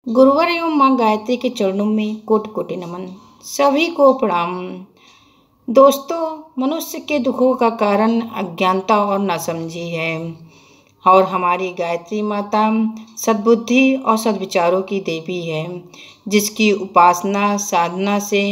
गुरुवर एवं माँ गायत्री के चरणों में कोटि कोटि नमन। सभी को प्रणाम। दोस्तों, मनुष्य के दुखों का कारण अज्ञानता और नासमझी है और हमारी गायत्री माता सद्बुद्धि और सद्विचारों की देवी है, जिसकी उपासना साधना से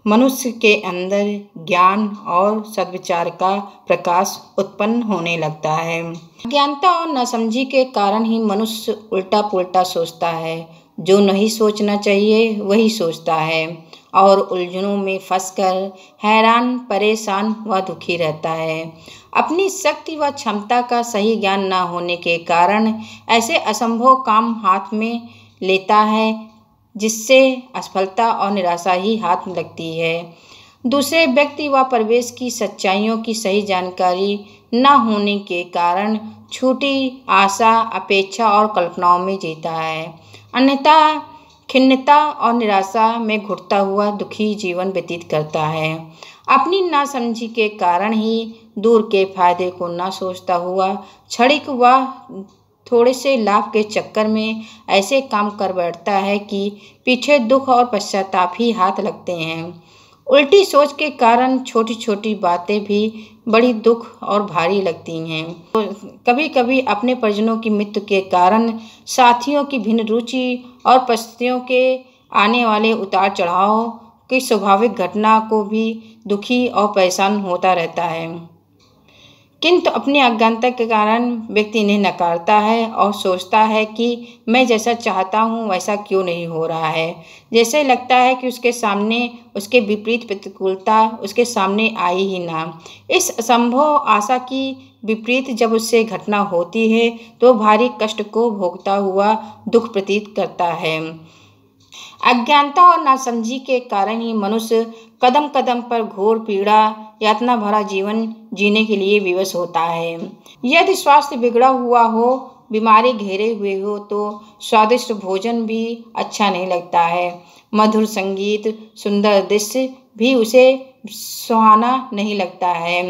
मनुष्य के अंदर ज्ञान और सद्विचार का प्रकाश उत्पन्न होने लगता है। अज्ञानता और नासमझी के कारण ही मनुष्य उल्टा पुल्टा सोचता है। जो नहीं सोचना चाहिए वही सोचता है और उलझनों में फंसकर हैरान परेशान व दुखी रहता है। अपनी शक्ति व क्षमता का सही ज्ञान न होने के कारण ऐसे असंभव काम हाथ में लेता है, जिससे असफलता और निराशा ही हाथ में लगती है। दूसरे व्यक्ति व परिवेश की सच्चाइयों की सही जानकारी न होने के कारण छूटी आशा, अपेक्षा और कल्पनाओं में जीता है, अन्यथा खिन्नता और निराशा में घुटता हुआ दुखी जीवन व्यतीत करता है। अपनी नासमझी के कारण ही दूर के फायदे को न सोचता हुआ क्षणिक व थोड़े से लाभ के चक्कर में ऐसे काम कर बैठता है कि पीछे दुख और पश्चाताप ही हाथ लगते हैं। उल्टी सोच के कारण छोटी छोटी बातें भी बड़ी दुख और भारी लगती हैं। तो कभी कभी अपने परिजनों की मृत्यु के कारण, साथियों की भिन्न रुचि और परिस्थितियों के आने वाले उतार चढ़ाव की स्वाभाविक घटना को भी दुखी और परेशान होता रहता है। किंतु अपनी अज्ञानता के कारण व्यक्ति इन्हें नकारता है और सोचता है कि मैं जैसा चाहता हूँ वैसा क्यों नहीं हो रहा है। जैसे लगता है कि उसके सामने उसके विपरीत प्रतिकूलता उसके सामने आई ही ना। इस असंभव आशा की विपरीत जब उससे घटना होती है तो भारी कष्ट को भोगता हुआ दुख प्रतीत करता है। अज्ञानता और नासमझी के कारण ही मनुष्य कदम कदम पर घोर पीड़ा यातना भरा जीवन जीने के लिए विवश होता है। यदि स्वास्थ्य बिगड़ा हुआ हो, बीमारी घेरे हुए हो, तो स्वादिष्ट भोजन भी अच्छा नहीं लगता है। मधुर संगीत, सुंदर दृश्य भी उसे सुहाना नहीं लगता है।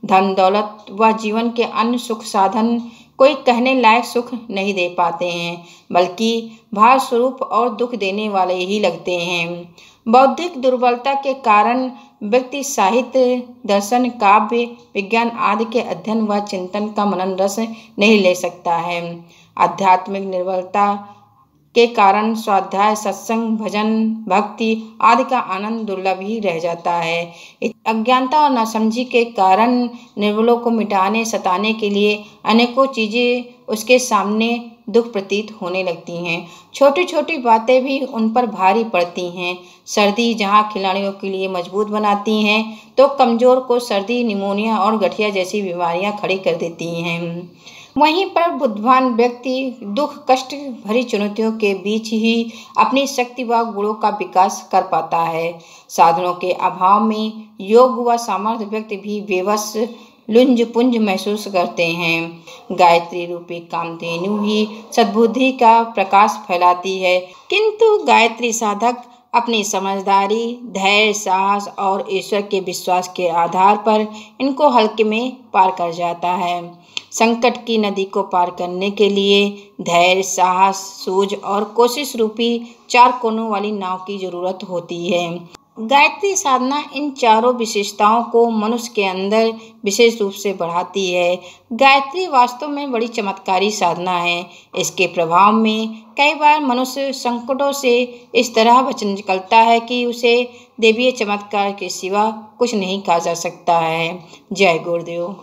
धन दौलत व जीवन के अन्य सुख साधन कोई कहने लायक सुख नहीं दे पाते हैं, बल्कि भार स्वरूप और दुख देने वाले ही लगते हैं। बौद्धिक दुर्बलता के कारण व्यक्ति साहित्य, दर्शन, काव्य, विज्ञान आदि के अध्ययन व चिंतन का मनन रस नहीं ले सकता है। आध्यात्मिक निर्बलता के कारण स्वाध्याय, सत्संग, भजन, भक्ति आदि का आनंद दुर्लभ ही रह जाता है। अज्ञानता और नासमझी के कारण निर्बलों को मिटाने सताने के लिए अनेकों चीज़ें उसके सामने दुख प्रतीत होने लगती हैं। छोटी छोटी बातें भी उन पर भारी पड़ती हैं। सर्दी जहाँ खिलाड़ियों के लिए मजबूत बनाती हैं, तो कमज़ोर को सर्दी, निमोनिया और गठिया जैसी बीमारियां खड़ी कर देती हैं। वहीं पर बुद्धिमान व्यक्ति दुख कष्ट भरी चुनौतियों के बीच ही अपनी शक्ति व गुणों का विकास कर पाता है। साधनों के अभाव में योग व सामर्थ्य व्यक्ति भी बेबस लुंज पुंज महसूस करते हैं। गायत्री रूपी कामधेनु ही सद्बुद्धि का प्रकाश फैलाती है, किंतु गायत्री साधक अपनी समझदारी, धैर्य, साहस और ईश्वर के विश्वास के आधार पर इनको हल्के में पार कर जाता है। संकट की नदी को पार करने के लिए धैर्य, साहस, सूझ और कोशिश रूपी 4 कोनों वाली नाव की जरूरत होती है। गायत्री साधना इन चारों विशेषताओं को मनुष्य के अंदर विशेष रूप से बढ़ाती है। गायत्री वास्तव में बड़ी चमत्कारी साधना है। इसके प्रभाव में कई बार मनुष्य संकटों से इस तरह बच निकलता है कि उसे देवीय चमत्कार के सिवा कुछ नहीं कहा जा सकता है। जय गुरुदेव।